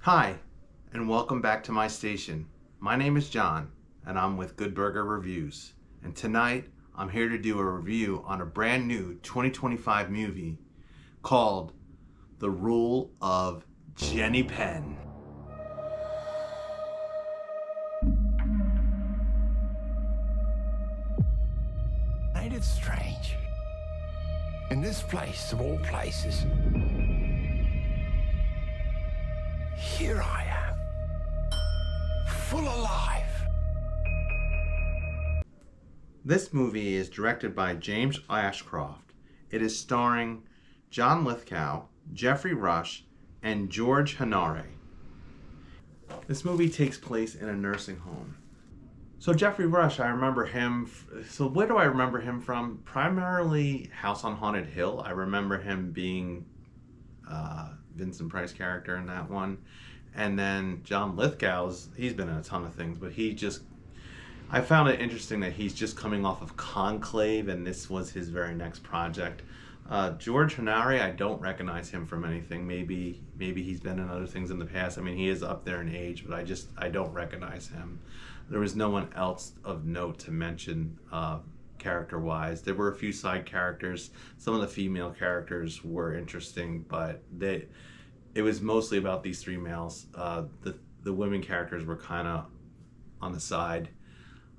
Hi, and welcome back to my station. My name is John, and I'm with Good Burger Reviews. And tonight, I'm here to do a review on a brand new 2025 movie called The Rule of Jenny Penn. Ain't it strange? In this place of all places, here I am, full alive. This movie is directed by James Ashcroft. It is starring John Lithgow, Geoffrey Rush, and George Hanare. This movie takes place in a nursing home. So Geoffrey Rush, I remember him. So where do I remember him from? Primarily House on Haunted Hill. I remember him being Vincent Price character in that one. And then John Lithgow's, he's been in a ton of things, but I found it interesting that he's just coming off of Conclave, and this was his very next project. George Hanare, I don't recognize him from anything. Maybe he's been in other things in the past. I mean, he is up there in age, but I don't recognize him. There was no one else of note to mention character-wise. There were a few side characters. Some of the female characters were interesting, but it was mostly about these three males. The women characters were kind of on the side.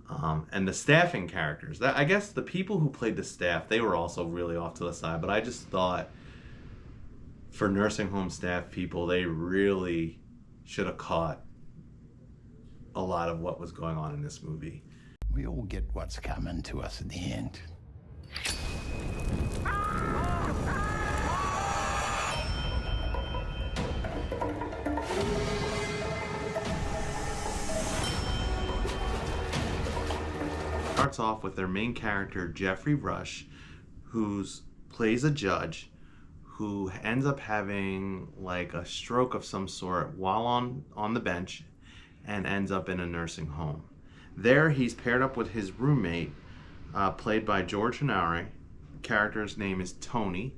And the staffing characters, I guess the people who played the staff, they were also really off to the side. But I just thought for nursing home staff people, they really should have caught a lot of what was going on in this movie. We all get what's coming to us at the end. Starts off with their main character, Geoffrey Rush, who plays a judge who ends up having like a stroke of some sort while on the bench and ends up in a nursing home. There he's paired up with his roommate, played by George Hanare. The character's name is Tony,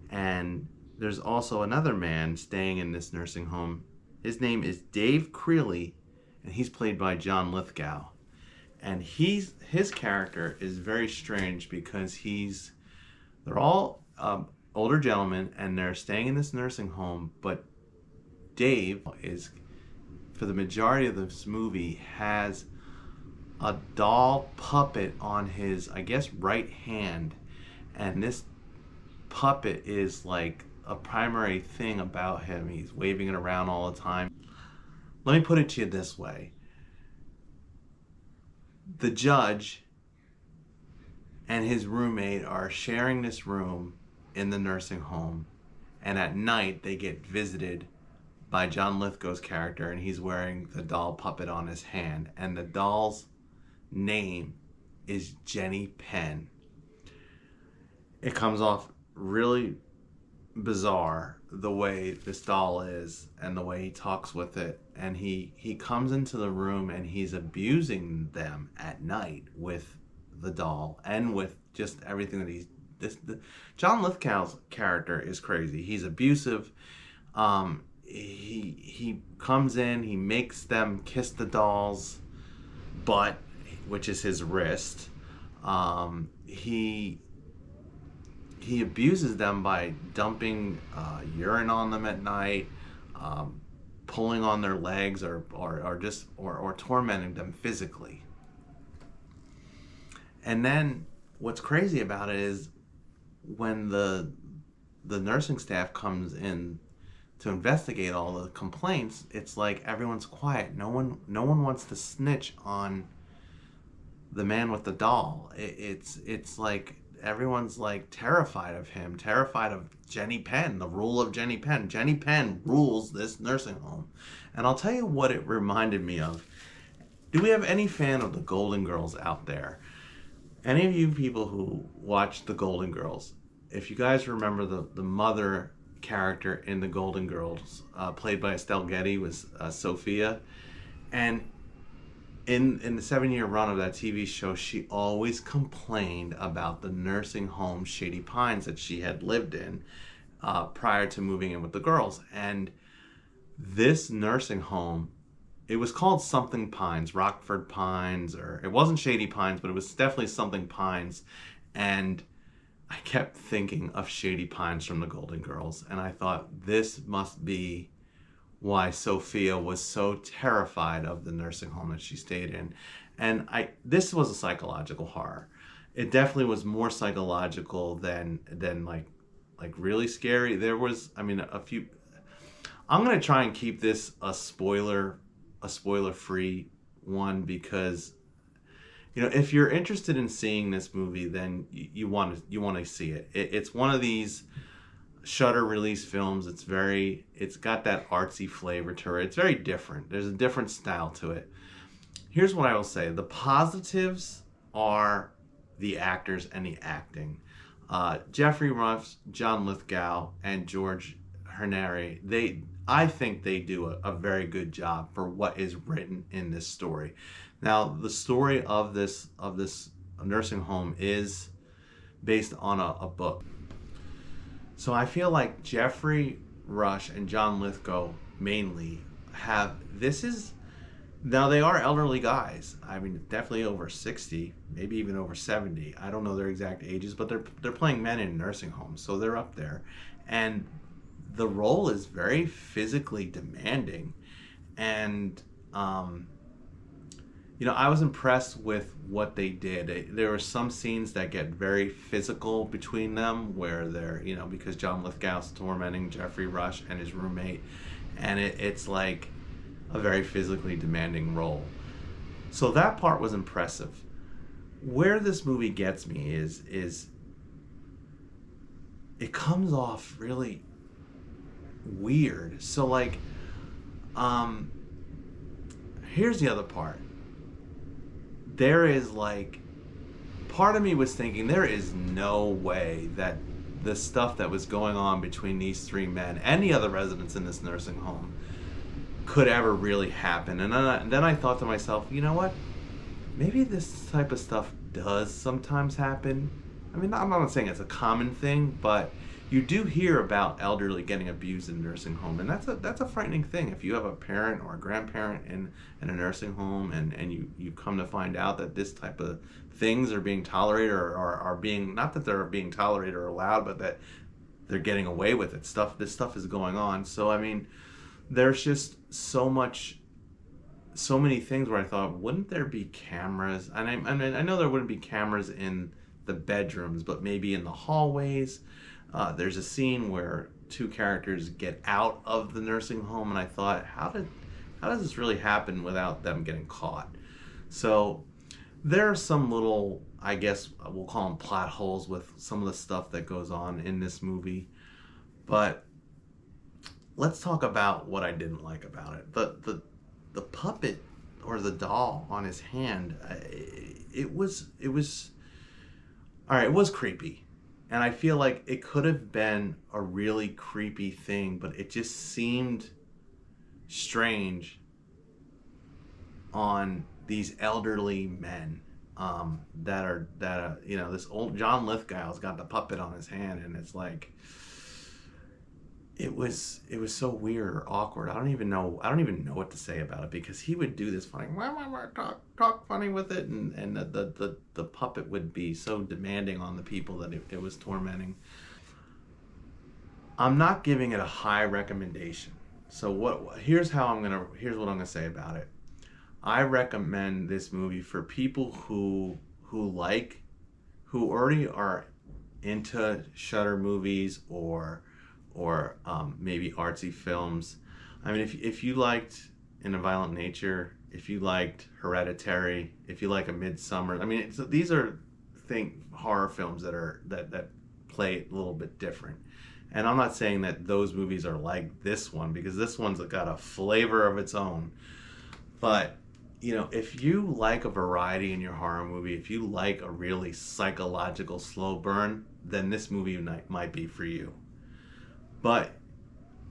and there's also another man staying in this nursing home. His name is Dave Creeley, and he's played by John Lithgow. And his character is very strange because they're all older gentlemen and they're staying in this nursing home, but Dave is, for the majority of this movie, has a doll puppet on his, I guess, right hand, and this puppet is like a primary thing about him. He's waving it around all the time. Let me put it to you this way. The judge and his roommate are sharing this room in the nursing home, and at night they get visited by John Lithgow's character, and he's wearing the doll puppet on his hand, and the doll's name is Jenny Penn. It comes off really bizarre the way this doll is and the way he talks with it, and he comes into the room and he's abusing them at night with the doll and with just everything that John Lithgow's character is crazy. He's abusive. He comes in, he makes them kiss the doll's butt, which is his wrist. He abuses them by dumping urine on them at night, pulling on their legs, or tormenting them physically. And then what's crazy about it is when the nursing staff comes in to investigate all the complaints, it's like everyone's quiet. No one wants to snitch on the man with the doll. It's like everyone's like terrified of him, terrified of Jenny Penn, the rule of Jenny Penn. Jenny Penn rules this nursing home. And I'll tell you what it reminded me of. Do we have any fan of the Golden Girls out there? Any of you people who watched the Golden Girls, if you guys remember the mother character in the Golden Girls, played by Estelle Getty, was Sophia. And in the 7-year run of that TV show, she always complained about the nursing home Shady Pines that she had lived in prior to moving in with the girls. And This nursing home, it was called something Pines, Rockford Pines, or it wasn't Shady Pines, but it was definitely something Pines. And I kept thinking of Shady Pines from the Golden Girls, and I thought this must be why Sophia was so terrified of the nursing home that she stayed in. And this was a psychological horror. It definitely was more psychological than like really scary. There was, I mean, a few. I'm gonna try and keep this a spoiler free one, because if you're interested in seeing this movie, then you want to see it. It's one of these Shudder release films. It's got that artsy flavor to it. It's very different. There's a different style to it. Here's what I will say: the positives are the actors and the acting. Jeffrey Rush, John Lithgow, and George Hernary, I think they do a very good job for what is written in this story. Now, the story of this nursing home is based on a book. So I feel like Jeffrey Rush and John Lithgow mainly now they are elderly guys. I mean, definitely over 60, maybe even over 70. I don't know their exact ages, but they're playing men in nursing homes, so they're up there. And the role is very physically demanding. And I was impressed with what they did. There were some scenes that get very physical between them, where they're, because John Lithgow's tormenting Jeffrey Rush and his roommate, and it's like a very physically demanding role. So that part was impressive. Where this movie gets me is it comes off really weird. So like, here's the other part. There is like, part of me was thinking there is no way that the stuff that was going on between these three men and the other residents in this nursing home could ever really happen. And then I thought to myself, you know what? Maybe this type of stuff does sometimes happen. I mean, I'm not saying it's a common thing, but you do hear about elderly getting abused in a nursing home, and that's a frightening thing. If you have a parent or a grandparent in a nursing home, and you come to find out that this type of things are being tolerated, or are being, not that they're being tolerated or allowed, but that they're getting away with it. This stuff is going on. So I mean, there's just so many things where I thought, wouldn't there be cameras? And I know there wouldn't be cameras in the bedrooms, but maybe in the hallways. There's a scene where two characters get out of the nursing home, and I thought, how does this really happen without them getting caught? So there are some little, I guess we'll call them plot holes with some of the stuff that goes on in this movie. But let's talk about what I didn't like about it. The puppet, or the doll on his hand, it was all right, it was creepy. And I feel like it could have been a really creepy thing, but it just seemed strange on these elderly men that this old John Lithgow's got the puppet on his hand, and it's like, it was so weird or awkward. I don't even know what to say about it, because he would do this funny talk funny with it, and the puppet would be so demanding on the people that it was tormenting. I'm not giving it a high recommendation. So here's what I'm gonna say about it. I recommend this movie for people who already are into Shudder movies, or maybe artsy films. I mean, if you liked In a Violent Nature, if you liked Hereditary, if you like A Midsummer, I mean, these are horror films that play a little bit different. And I'm not saying that those movies are like this one, because this one's got a flavor of its own. But if you like a variety in your horror movie, if you like a really psychological slow burn, then this movie might be for you. But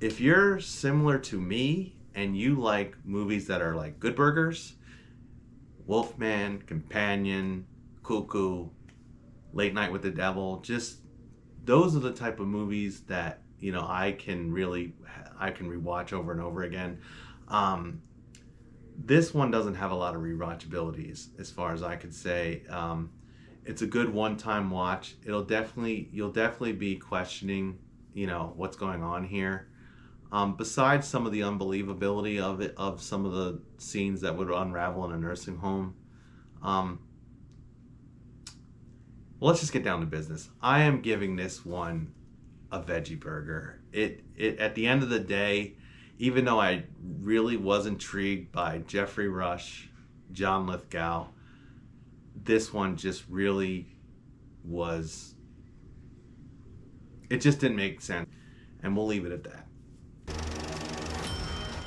if you're similar to me and you like movies that are like Good Burgers, Wolfman, Companion, Cuckoo, Late Night with the Devil, just those are the type of movies that I can really I can rewatch over and over again. This one doesn't have a lot of rewatchabilities, as far as I could say. It's a good one-time watch. You'll definitely be questioning, what's going on here. Besides some of the unbelievability of it, of some of the scenes that would unravel in a nursing home. Well, let's just get down to business. I am giving this one a veggie burger. It at the end of the day, even though I really was intrigued by Geoffrey Rush, John Lithgow, this one just really was. It just didn't make sense, and we'll leave it at that.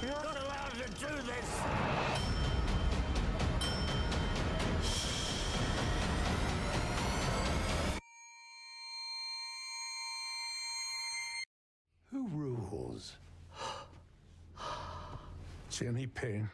You're not allowed to do this! Who rules? Jimmy Payne.